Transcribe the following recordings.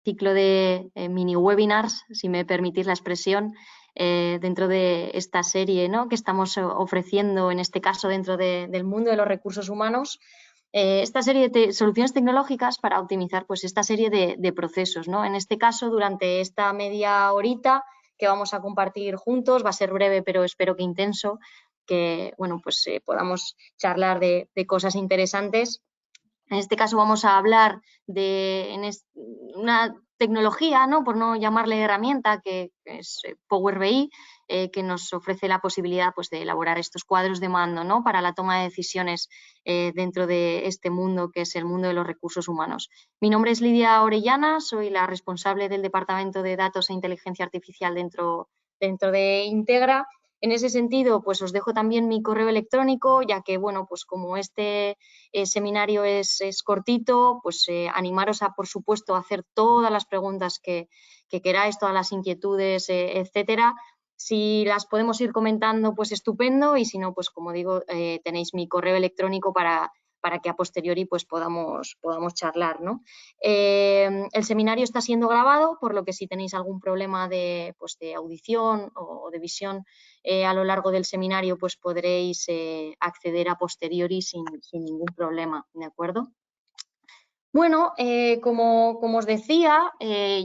ciclo de mini webinars, si me permitís la expresión, dentro de esta serie, ¿no?, que estamos ofreciendo, en este caso dentro del mundo de los recursos humanos, esta serie de soluciones tecnológicas para optimizar pues, esta serie de procesos, ¿no? En este caso, durante esta media horita que vamos a compartir juntos, va a ser breve, pero espero que intenso, que bueno, pues, podamos charlar de cosas interesantes. En este caso vamos a hablar de una tecnología, ¿no?, por no llamarle herramienta, que es Power BI, que nos ofrece la posibilidad pues, de elaborar estos cuadros de mando, ¿no?, para la toma de decisiones dentro de este mundo que es el mundo de los recursos humanos. Mi nombre es Lidia Orellana, soy la responsable del Departamento de Datos e Inteligencia Artificial dentro de Integra. En ese sentido, pues os dejo también mi correo electrónico, ya que, bueno, pues como este seminario es cortito, pues animaros a, por supuesto, a hacer todas las preguntas que queráis, todas las inquietudes, etcétera. Si las podemos ir comentando, pues estupendo, y si no, pues como digo, tenéis mi correo electrónico para que a posteriori pues podamos charlar, ¿no? El seminario está siendo grabado, por lo que si tenéis algún problema de audición o de visión a lo largo del seminario, pues podréis acceder a posteriori sin ningún problema, ¿de acuerdo? Bueno, como os decía,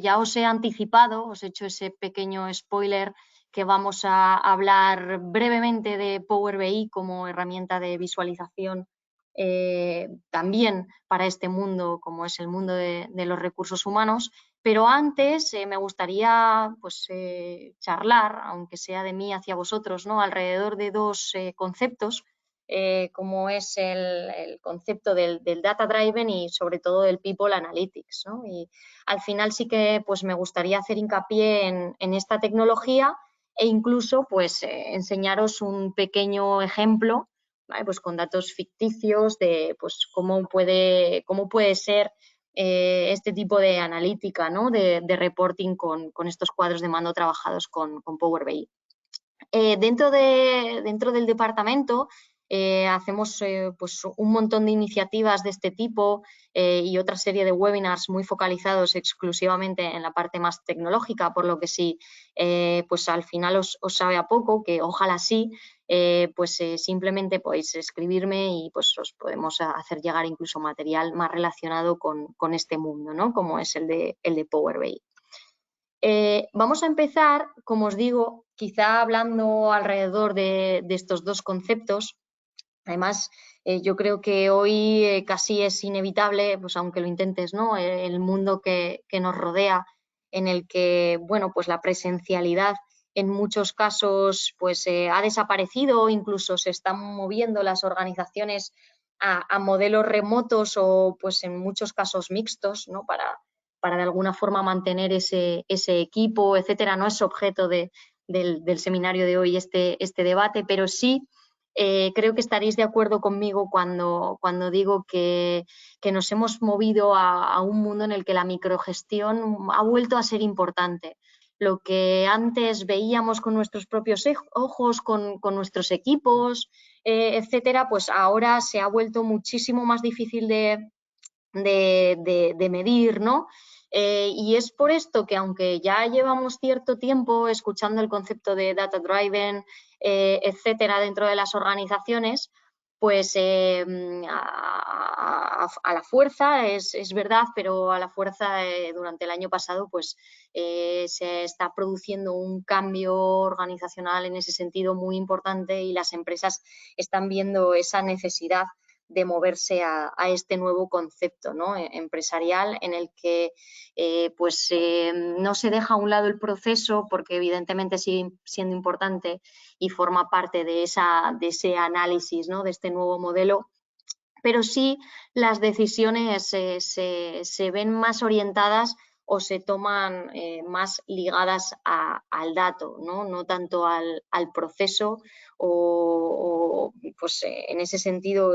ya os he anticipado, os he hecho ese pequeño spoiler que vamos a hablar brevemente de Power BI como herramienta de visualización también para este mundo, como es el mundo de los recursos humanos. Pero antes me gustaría pues, charlar, aunque sea de mí hacia vosotros, ¿no?, alrededor de dos conceptos, como es el concepto del Data Driven y sobre todo del People Analytics, ¿no? Y al final sí que pues, me gustaría hacer hincapié en esta tecnología e incluso pues, enseñaros un pequeño ejemplo, ¿vale?, pues, con datos ficticios de pues, cómo puede ser este tipo de analítica, ¿no?, de reporting con estos cuadros de mando trabajados con Power BI. Dentro del departamento hacemos pues un montón de iniciativas de este tipo y otra serie de webinars muy focalizados exclusivamente en la parte más tecnológica, por lo que si pues al final os sabe a poco, que ojalá sí, pues simplemente podéis escribirme y pues os podemos hacer llegar incluso material más relacionado con este mundo, ¿no?, como es el de Power BI. Vamos a empezar, como os digo, quizá hablando alrededor de estos dos conceptos. Además, yo creo que hoy casi es inevitable, pues aunque lo intentes, ¿no?, el mundo que nos rodea, en el que, bueno, pues la presencialidad en muchos casos pues ha desaparecido, incluso se están moviendo las organizaciones a modelos remotos o pues en muchos casos mixtos, ¿no?, para de alguna forma mantener ese equipo, etcétera. No es objeto del seminario de hoy este debate, pero sí creo que estaréis de acuerdo conmigo cuando digo que nos hemos movido a un mundo en el que la microgestión ha vuelto a ser importante. Lo que antes veíamos con nuestros propios ojos, con nuestros equipos, etcétera, pues ahora se ha vuelto muchísimo más difícil de medir, ¿no? Y es por esto que, aunque ya llevamos cierto tiempo escuchando el concepto de Data Driven, etcétera, dentro de las organizaciones, pues a la fuerza, es verdad, pero a la fuerza durante el año pasado pues se está produciendo un cambio organizacional en ese sentido muy importante y las empresas están viendo esa necesidad de moverse a este nuevo concepto, ¿no?, empresarial, en el que no se deja a un lado el proceso, porque evidentemente sigue siendo importante y forma parte de ese análisis, ¿no?, de este nuevo modelo, pero sí las decisiones se ven más orientadas o se toman más ligadas al dato, no tanto al proceso o pues, en ese sentido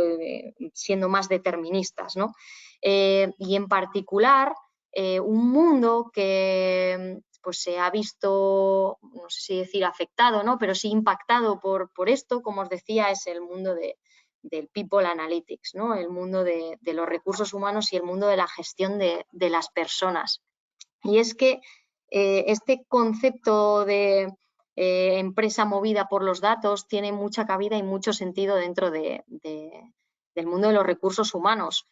siendo más deterministas, ¿no? Y en particular un mundo que pues se ha visto, no sé si decir afectado, ¿no?, pero sí impactado por esto, como os decía, es el mundo del People Analytics, ¿no?, el mundo de los recursos humanos y el mundo de la gestión de las personas. Y es que este concepto de empresa movida por los datos tiene mucha cabida y mucho sentido dentro del mundo de los recursos humanos.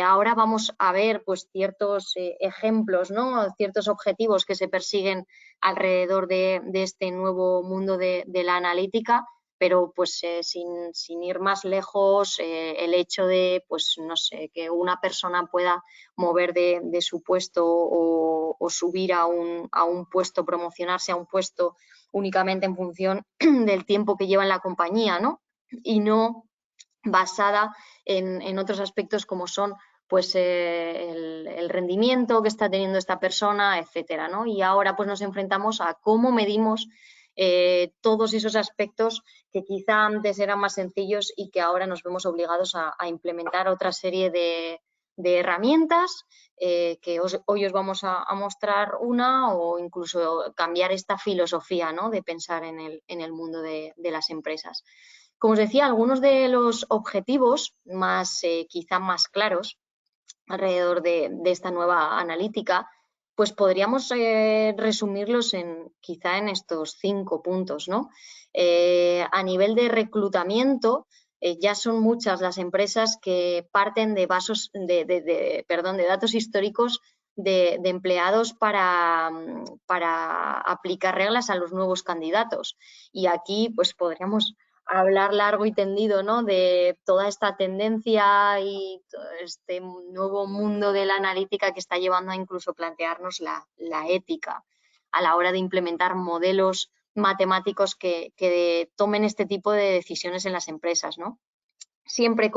Ahora vamos a ver pues, ciertos ejemplos, ¿no? Ciertos objetivos que se persiguen alrededor de este nuevo mundo de la analítica, pero pues sin ir más lejos, el hecho de, pues no sé, que una persona pueda mover de su puesto o subir a un puesto, promocionarse a un puesto únicamente en función del tiempo que lleva en la compañía, ¿no? Y no basada en otros aspectos como son pues el rendimiento que está teniendo esta persona, etcétera, ¿no? Y ahora pues nos enfrentamos a cómo medimos todos esos aspectos que quizá antes eran más sencillos y que ahora nos vemos obligados a implementar otra serie de herramientas que hoy os vamos a mostrar una, o incluso cambiar esta filosofía, ¿no? De pensar en el mundo de las empresas. Como os decía, algunos de los objetivos más, quizá más claros alrededor de esta nueva analítica, pues podríamos resumirlos quizá en estos 5 puntos, ¿no? A nivel de reclutamiento, ya son muchas las empresas que parten de datos históricos de empleados para aplicar reglas a los nuevos candidatos. Y aquí pues podríamos hablar largo y tendido, ¿no? De toda esta tendencia y este nuevo mundo de la analítica que está llevando a incluso plantearnos la ética a la hora de implementar modelos matemáticos que tomen este tipo de decisiones en las empresas, ¿no? Siempre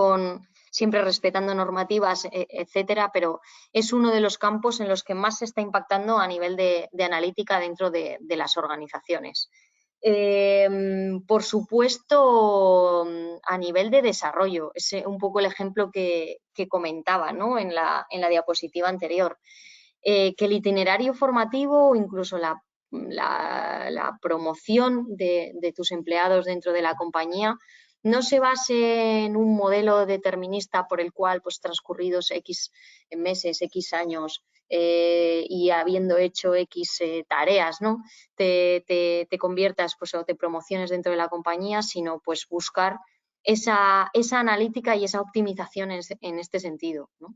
respetando normativas, etcétera, pero es uno de los campos en los que más se está impactando a nivel de analítica dentro de las organizaciones. Por supuesto, a nivel de desarrollo, es un poco el ejemplo que comentaba, ¿no? en la diapositiva anterior, que el itinerario formativo o incluso la promoción de tus empleados dentro de la compañía no se base en un modelo determinista por el cual, pues transcurridos X meses, X años, y habiendo hecho X tareas, ¿no? te conviertas pues, o te promociones dentro de la compañía, sino pues buscar esa analítica y esa optimización en este sentido, ¿no?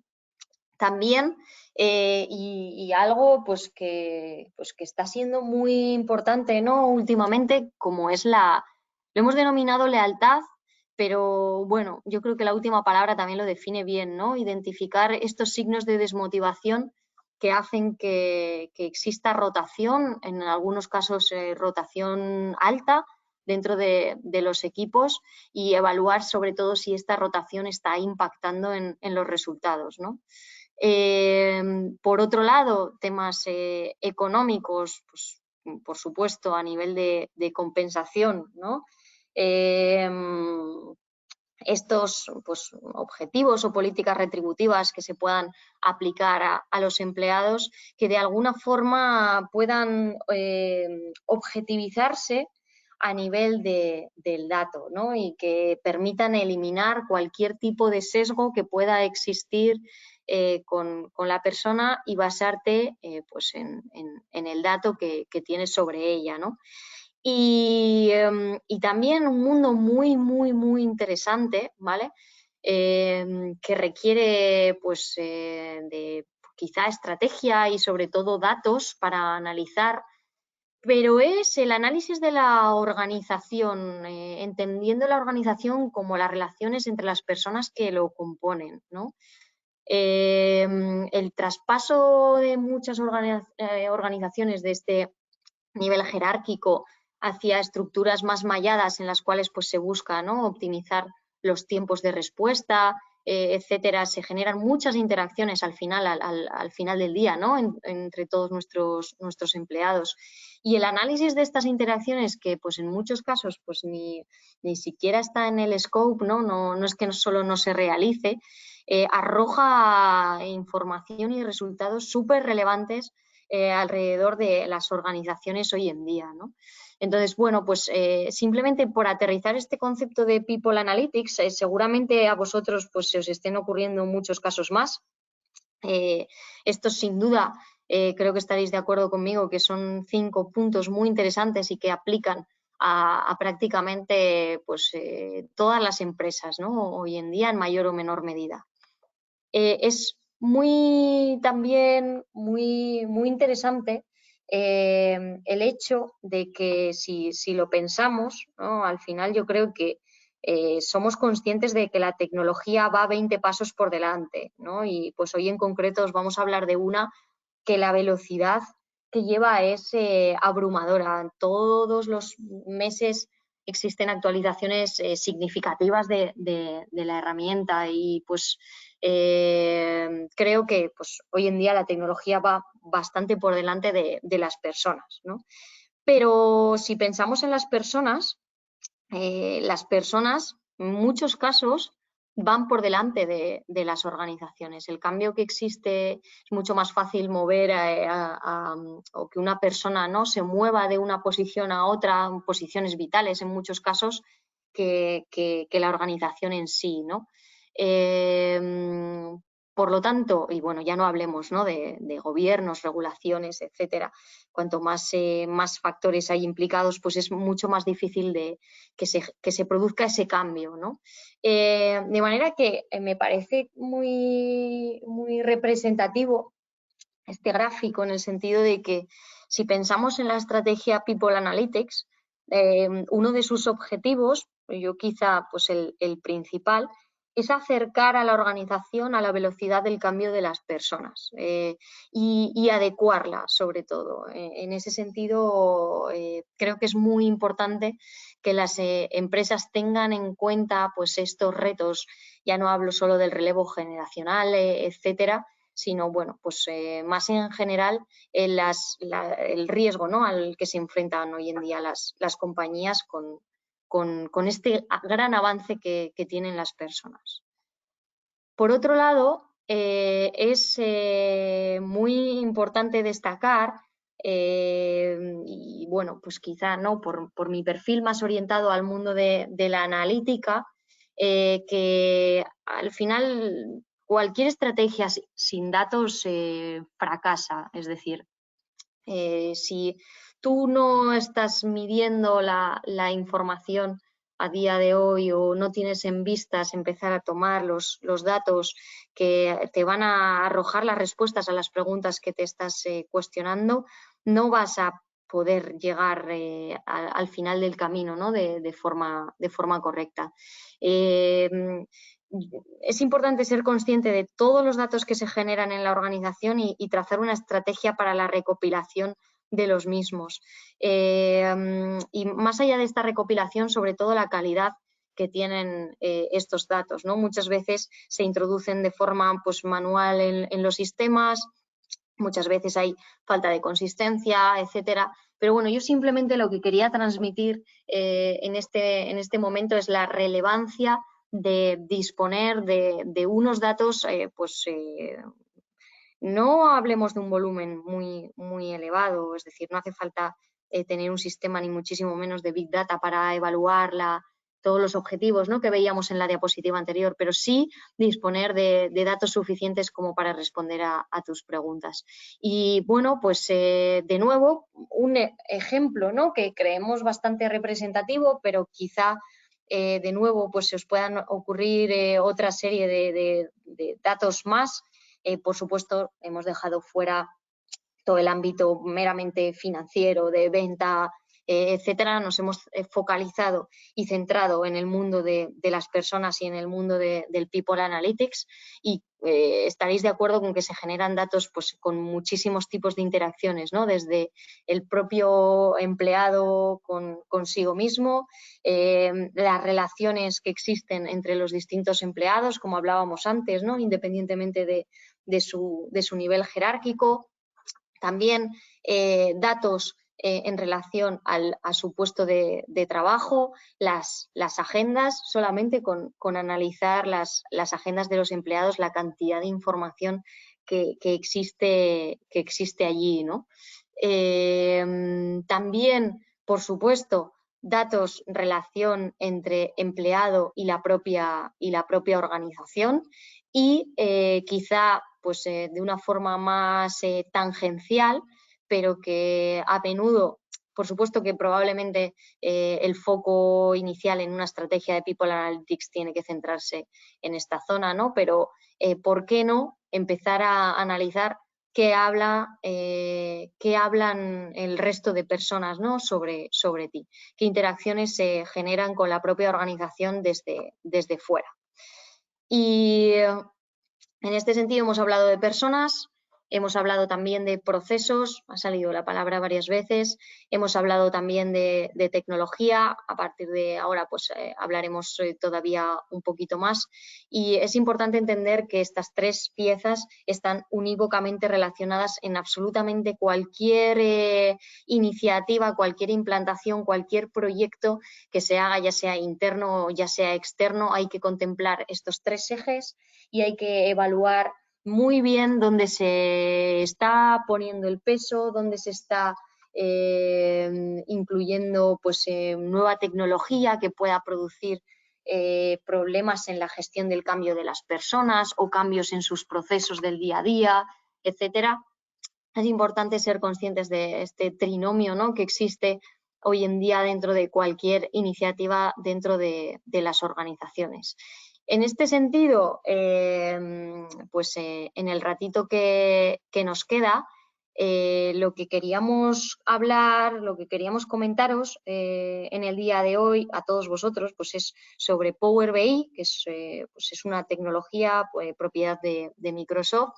También, y algo pues que está siendo muy importante, ¿no? Últimamente, como es lo hemos denominado lealtad, pero bueno, yo creo que la última palabra también lo define bien, ¿no? Identificar estos signos de desmotivación que hacen que exista rotación, en algunos casos rotación alta dentro de los equipos, y evaluar sobre todo si esta rotación está impactando en los resultados, ¿no? Por otro lado, temas económicos, pues, por supuesto, a nivel de compensación, ¿no? Estos pues, objetivos o políticas retributivas que se puedan aplicar a los empleados, que de alguna forma puedan objetivizarse a nivel del dato, ¿no? Y que permitan eliminar cualquier tipo de sesgo que pueda existir con la persona y basarte pues en el dato que tienes sobre ella, ¿no? Y también un mundo muy, muy, muy interesante, ¿vale? Que requiere pues de quizá estrategia y sobre todo datos para analizar, pero es el análisis de la organización, entendiendo la organización como las relaciones entre las personas que lo componen, ¿no? El traspaso de muchas organizaciones de este nivel jerárquico hacia estructuras más malladas en las cuales pues, se busca, ¿no? Optimizar los tiempos de respuesta, etcétera. Se generan muchas interacciones al final, al final del día, ¿no? Entre todos nuestros empleados. Y el análisis de estas interacciones, que pues, en muchos casos pues, ni siquiera está en el scope, ¿no? No es que solo no se realice, arroja información y resultados súper relevantes alrededor de las organizaciones hoy en día, ¿no? Entonces, bueno, pues simplemente por aterrizar este concepto de People Analytics, seguramente a vosotros pues, se os estén ocurriendo muchos casos más. Estos sin duda creo que estaréis de acuerdo conmigo que son 5 puntos muy interesantes y que aplican a prácticamente pues, todas las empresas, ¿no? Hoy en día en mayor o menor medida. Es también muy interesante el hecho de que si lo pensamos, ¿no? Al final yo creo que somos conscientes de que la tecnología va 20 pasos por delante, ¿no? Y pues hoy en concreto os vamos a hablar de una que la velocidad que lleva es abrumadora. Todos los meses existen actualizaciones significativas de la herramienta y pues creo que pues, hoy en día la tecnología va bastante por delante de las personas, ¿no? Pero si pensamos en las personas en muchos casos van por delante de las organizaciones. El cambio que existe es mucho más fácil mover o que una persona, ¿no?, se mueva de una posición a otra, posiciones vitales en muchos casos, que la organización en sí, ¿no? Por lo tanto, y bueno, ya no hablemos, ¿no?, de gobiernos, regulaciones, etcétera. Cuanto más factores hay implicados, pues es mucho más difícil que se produzca ese cambio, ¿no? De manera que me parece muy representativo este gráfico en el sentido de que si pensamos en la estrategia People Analytics, uno de sus objetivos, yo quizá pues el principal, es acercar a la organización a la velocidad del cambio de las personas y adecuarla, sobre todo. En ese sentido, creo que es muy importante que las empresas tengan en cuenta pues, estos retos. Ya no hablo solo del relevo generacional, etcétera, sino bueno, pues más en general el riesgo, ¿no?, al que se enfrentan hoy en día las compañías con este gran avance que tienen las personas. Por otro lado, es muy importante destacar, y bueno, pues quizá no por mi perfil más orientado al mundo de la analítica, que al final cualquier estrategia sin datos fracasa. Es decir, si tú no estás midiendo la información a día de hoy o no tienes en vistas empezar a tomar los datos que te van a arrojar las respuestas a las preguntas que te estás cuestionando, no vas a poder llegar al final del camino, ¿no?, de forma correcta. Es importante ser consciente de todos los datos que se generan en la organización y trazar una estrategia para la recopilación de los mismos. Y más allá de esta recopilación, sobre todo la calidad que tienen estos datos, ¿no? Muchas veces se introducen de forma pues, manual en los sistemas, muchas veces hay falta de consistencia, etcétera. Pero bueno, yo simplemente lo que quería transmitir en este momento es la relevancia de disponer de unos datos, no hablemos de un volumen muy elevado, es decir, no hace falta tener un sistema ni muchísimo menos de Big Data para evaluar todos los objetivos, ¿no?, que veíamos en la diapositiva anterior, pero sí disponer de datos suficientes como para responder a tus preguntas. Y bueno, pues de nuevo, un ejemplo, ¿no?, que creemos bastante representativo, pero quizá de nuevo pues se os puedan ocurrir otra serie de datos más. Por supuesto, hemos dejado fuera todo el ámbito meramente financiero, de venta, etcétera. Nos hemos focalizado y centrado en el mundo de las personas y en el mundo del People Analytics, y estaréis de acuerdo con que se generan datos pues, con muchísimos tipos de interacciones, ¿no?, desde el propio empleado consigo mismo, las relaciones que existen entre los distintos empleados, como hablábamos antes, ¿no?, independientemente de su nivel jerárquico. También datos en relación a su puesto de trabajo, las agendas, solamente con analizar las agendas de los empleados, la cantidad de información que existe allí, ¿no? También, por supuesto, datos, relación entre empleado y la propia organización, y quizá pues, de una forma más tangencial, pero que a menudo, por supuesto que probablemente el foco inicial en una estrategia de People Analytics tiene que centrarse en esta zona, ¿no? Pero ¿por qué no empezar a analizar qué hablan el resto de personas, ¿no? sobre ti? ¿Qué interacciones se generan con la propia organización desde fuera? Y en este sentido hemos hablado de personas, hemos hablado también de procesos, ha salido la palabra varias veces, hemos hablado también de tecnología, a partir de ahora pues hablaremos todavía un poquito más, y es importante entender que estas tres piezas están unívocamente relacionadas en absolutamente cualquier iniciativa, cualquier implantación, cualquier proyecto que se haga, ya sea interno o ya sea externo. Hay que contemplar estos tres ejes y hay que evaluar muy bien dónde se está poniendo el peso, dónde se está incluyendo pues, nueva tecnología que pueda producir problemas en la gestión del cambio de las personas o cambios en sus procesos del día a día, etcétera. Es importante ser conscientes de este trinomio, ¿no?, que existe hoy en día dentro de cualquier iniciativa dentro de las organizaciones. En este sentido, pues en el ratito que nos queda, lo que queríamos hablar, lo que queríamos comentaros en el día de hoy a todos vosotros, pues es sobre Power BI, que pues es una tecnología propiedad de Microsoft,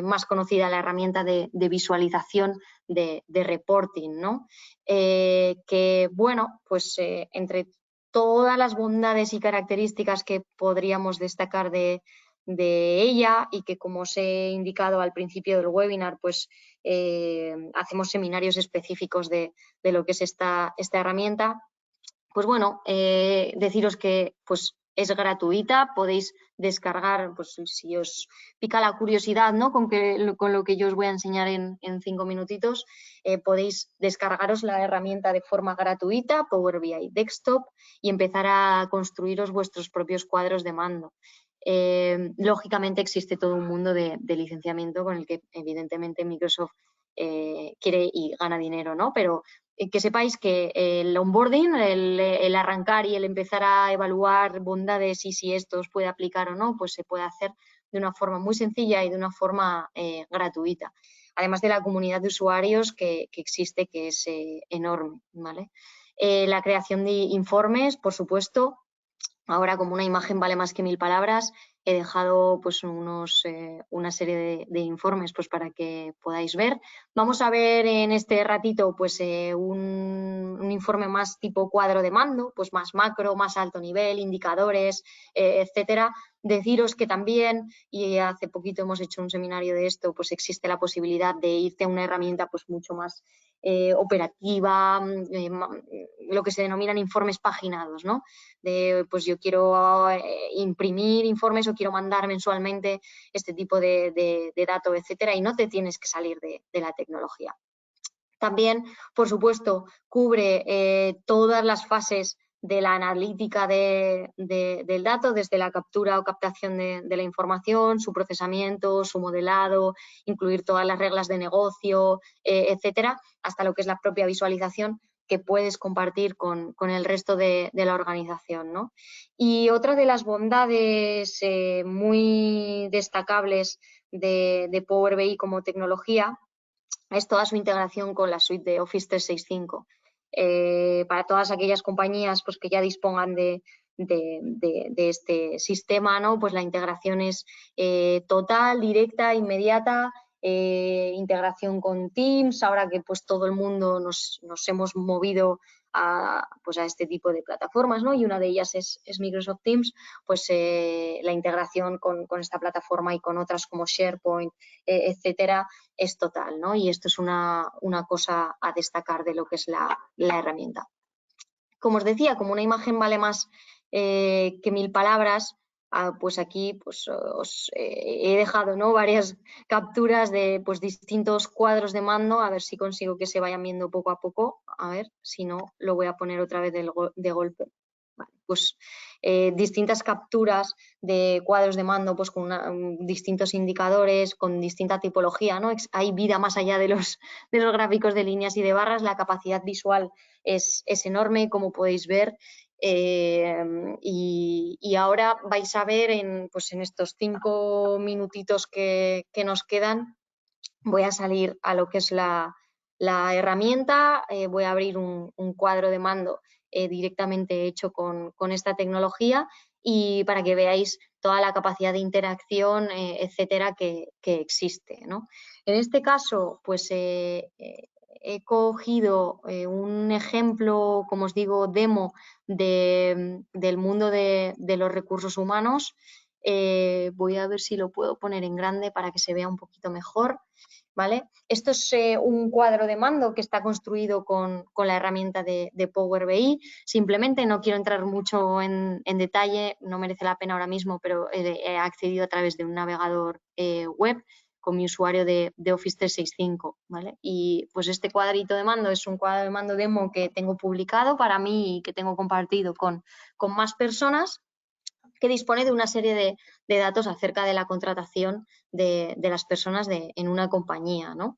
más conocida la herramienta de visualización de reporting, ¿no? Que, bueno, pues entre todas las bondades y características que podríamos destacar de ella, y que, como os he indicado al principio del webinar, pues hacemos seminarios específicos de lo que es esta herramienta, pues bueno, deciros que pues es gratuita, podéis descargar, pues si os pica la curiosidad, ¿no?, con lo que yo os voy a enseñar en 5 minutitos, podéis descargaros la herramienta de forma gratuita, Power BI Desktop, y empezar a construiros vuestros propios cuadros de mando. Lógicamente existe todo un mundo de licenciamiento con el que evidentemente Microsoft quiere y gana dinero, ¿no? Pero que sepáis que el onboarding, el arrancar y el empezar a evaluar bondades y si esto os puede aplicar o no, pues se puede hacer de una forma muy sencilla y de una forma gratuita. Además de la comunidad de usuarios que existe, que es enorme, ¿vale? La creación de informes, por supuesto. Ahora, como una imagen vale más que 1000 palabras, he dejado pues una serie de informes pues para que podáis ver. Vamos a ver en este ratito pues un informe más tipo cuadro de mando, pues más macro, más alto nivel, indicadores, etcétera. Deciros que también, y hace poquito hemos hecho un seminario de esto, pues existe la posibilidad de irte a una herramienta pues mucho más operativa, lo que se denominan informes paginados, ¿no? De, pues yo quiero imprimir informes o quiero mandar mensualmente este tipo de datos, etcétera, y no te tienes que salir de la tecnología. También, por supuesto, cubre todas las fases de la analítica del dato, desde la captura o captación de la información, su procesamiento, su modelado, incluir todas las reglas de negocio, etcétera, hasta lo que es la propia visualización que puedes compartir con el resto de la organización, ¿no? Y otra de las bondades muy destacables de Power BI como tecnología es toda su integración con la suite de Office 365. Para todas aquellas compañías pues, que ya dispongan de este sistema, ¿no?, pues la integración es total, directa, inmediata. Integración con Teams, ahora que pues todo el mundo nos hemos movido a este tipo de plataformas, ¿no?, y una de ellas es Microsoft Teams, pues la integración con esta plataforma y con otras como SharePoint, etcétera, es total, ¿no? Y esto es una cosa a destacar de lo que es la herramienta. Como os decía, como una imagen vale más que 1000 palabras, pues aquí pues, os he dejado, ¿no?, varias capturas de pues, distintos cuadros de mando, a ver si consigo que se vayan viendo poco a poco. A ver, si no, lo voy a poner otra vez de golpe. Vale, pues distintas capturas de cuadros de mando pues, con distintos indicadores, con distinta tipología, ¿no? Hay vida más allá de los gráficos de líneas y de barras, la capacidad visual es enorme, como podéis ver. Y ahora vais a ver pues en estos 5 minutitos que nos quedan, voy a salir a lo que es la herramienta, voy a abrir un cuadro de mando directamente hecho con esta tecnología, y para que veáis toda la capacidad de interacción, etcétera, que existe, ¿no? En este caso, pues he cogido un ejemplo, como os digo, demo del mundo de los recursos humanos. Voy a ver si lo puedo poner en grande para que se vea un poquito mejor. ¿Vale? Esto es un cuadro de mando que está construido con la herramienta de Power BI. Simplemente no quiero entrar mucho en detalle, no merece la pena ahora mismo, pero he accedido a través de un navegador web con mi usuario de Office 365. ¿Vale? Y pues este cuadrito de mando es un cuadro de mando demo que tengo publicado para mí y que tengo compartido con más personas, que dispone de una serie de datos acerca de la contratación de las personas en una compañía, ¿no?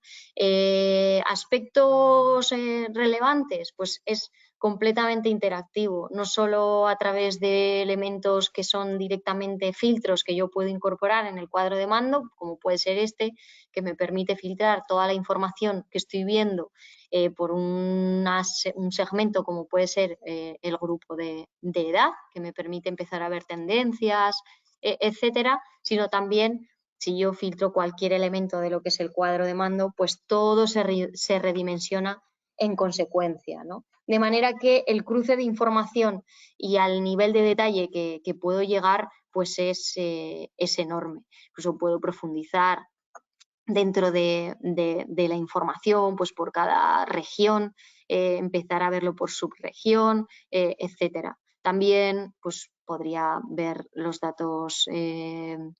Aspectos relevantes, pues es completamente interactivo, no solo a través de elementos que son directamente filtros que yo puedo incorporar en el cuadro de mando, como puede ser este, que me permite filtrar toda la información que estoy viendo por un segmento como puede ser el grupo de edad, que me permite empezar a ver tendencias, etcétera, sino también si yo filtro cualquier elemento de lo que es el cuadro de mando, pues todo se redimensiona en consecuencia, ¿no? De manera que el cruce de información y al nivel de detalle que puedo llegar, pues es enorme. Incluso puedo profundizar dentro de la información, pues por cada región, empezar a verlo por subregión, etcétera. También pues, podría ver los datos en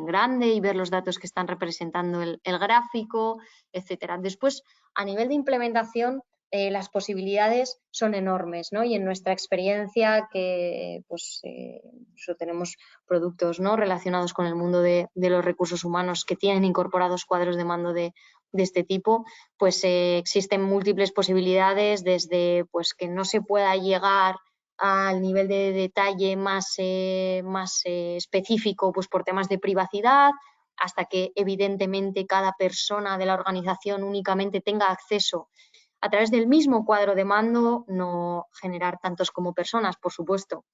grande y ver los datos que están representando el gráfico, etcétera. Después, a nivel de implementación, las posibilidades son enormes, ¿no? Y en nuestra experiencia, que pues tenemos productos, ¿no?, relacionados con el mundo de los recursos humanos que tienen incorporados cuadros de mando de este tipo, pues existen múltiples posibilidades, desde pues que no se pueda llegar al nivel de detalle más específico pues por temas de privacidad, hasta que evidentemente cada persona de la organización únicamente tenga acceso a través del mismo cuadro de mando, no generar tantos como personas, por supuesto,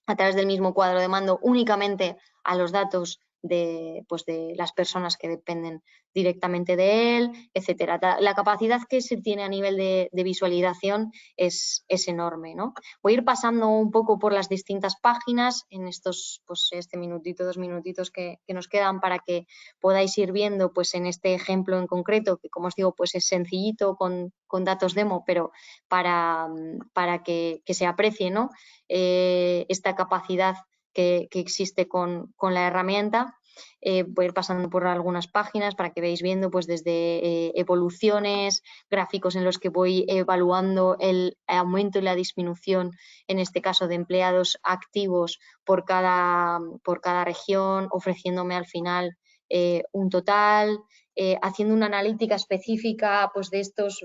a través del mismo cuadro de mando únicamente a los datos pues de las personas que dependen directamente de él, etcétera. La capacidad que se tiene a nivel de visualización es enorme, ¿no? Voy a ir pasando un poco por las distintas páginas en estos, pues este minutito, 2 minutitos que nos quedan, para que podáis ir viendo pues en este ejemplo en concreto, que como os digo pues es sencillito con datos demo, pero para que se aprecie, ¿no?, esta capacidad que existe con la herramienta. Voy a ir pasando por algunas páginas para que veáis viendo pues desde evoluciones, gráficos en los que voy evaluando el aumento y la disminución, en este caso de empleados activos por cada región, ofreciéndome al final un total, haciendo una analítica específica pues de estos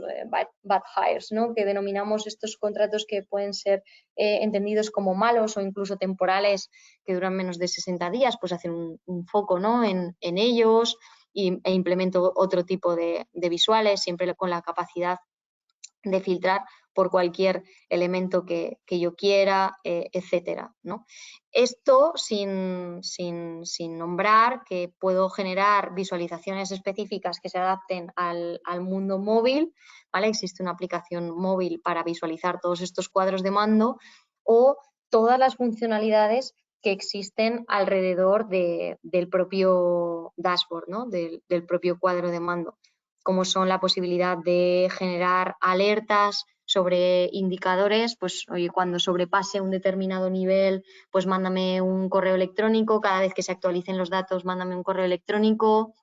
bad hires, ¿no?, que denominamos estos contratos que pueden ser entendidos como malos o incluso temporales, que duran menos de 60 días, pues hacer un foco, ¿no?, en ellos, e implemento otro tipo de visuales, siempre con la capacidad de filtrar por cualquier elemento que yo quiera, etcétera, ¿no? Esto sin nombrar que puedo generar visualizaciones específicas que se adapten al mundo móvil, ¿vale? Existe una aplicación móvil para visualizar todos estos cuadros de mando, o todas las funcionalidades que existen alrededor del propio dashboard, ¿no?, del propio cuadro de mando. como son la posibilidad de generar alertas sobre indicadores, pues oye, cuando sobrepase un determinado nivel, pues mándame un correo electrónico, cada vez que se actualicen los datos, mándame un correo electrónico.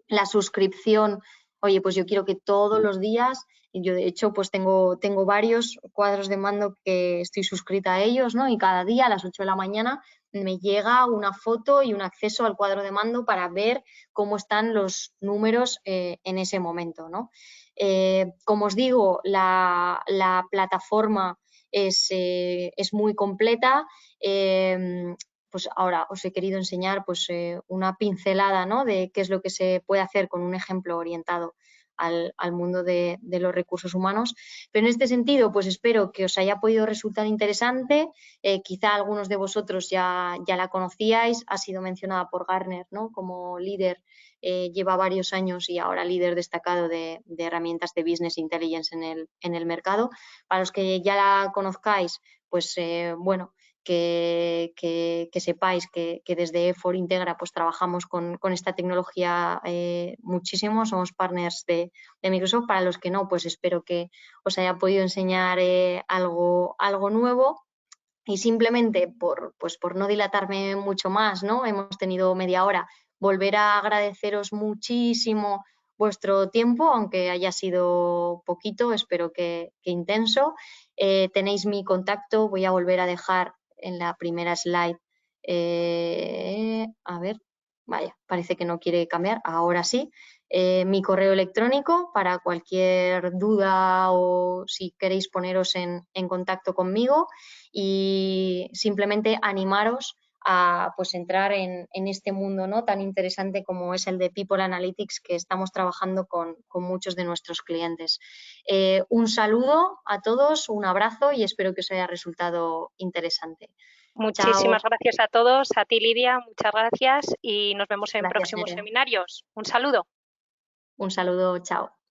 La suscripción, oye, pues yo quiero que todos los días, y yo de hecho pues tengo varios cuadros de mando que estoy suscrita a ellos, ¿no? Y cada día a las 8 de la mañana me llega una foto y un acceso al cuadro de mando para ver cómo están los números en ese momento, ¿no? Como os digo, la plataforma es muy completa. Pues ahora os he querido enseñar pues, una pincelada, ¿no?, de qué es lo que se puede hacer con un ejemplo orientado al mundo de los recursos humanos. Pero en este sentido, pues espero que os haya podido resultar interesante. Quizá algunos de vosotros ya la conocíais, ha sido mencionada por Gartner, ¿no?, como líder, lleva varios años y ahora líder destacado de herramientas de Business Intelligence en el mercado. Para los que ya la conozcáis, pues bueno, que sepáis que desde E4 Integra pues trabajamos con esta tecnología muchísimo, somos partners de Microsoft. Para los que no, pues espero que os haya podido enseñar algo nuevo. Y simplemente pues por no dilatarme mucho más, ¿no? Hemos tenido media hora, volver a agradeceros muchísimo vuestro tiempo, aunque haya sido poquito, espero que intenso. Tenéis mi contacto, voy a volver a dejar en la primera slide. A ver, vaya, parece que no quiere cambiar, ahora sí. Mi correo electrónico para cualquier duda o si queréis poneros en contacto conmigo, y simplemente animaros a pues entrar en este mundo, ¿no?, tan interesante como es el de People Analytics, que estamos trabajando con muchos de nuestros clientes. Un saludo a todos, un abrazo y espero que os haya resultado interesante. Muchísimas Chao. gracias a todos, a ti Lidia, muchas gracias y nos vemos en Gracias, próximos Nerea. seminarios. Un saludo. Un saludo, chao.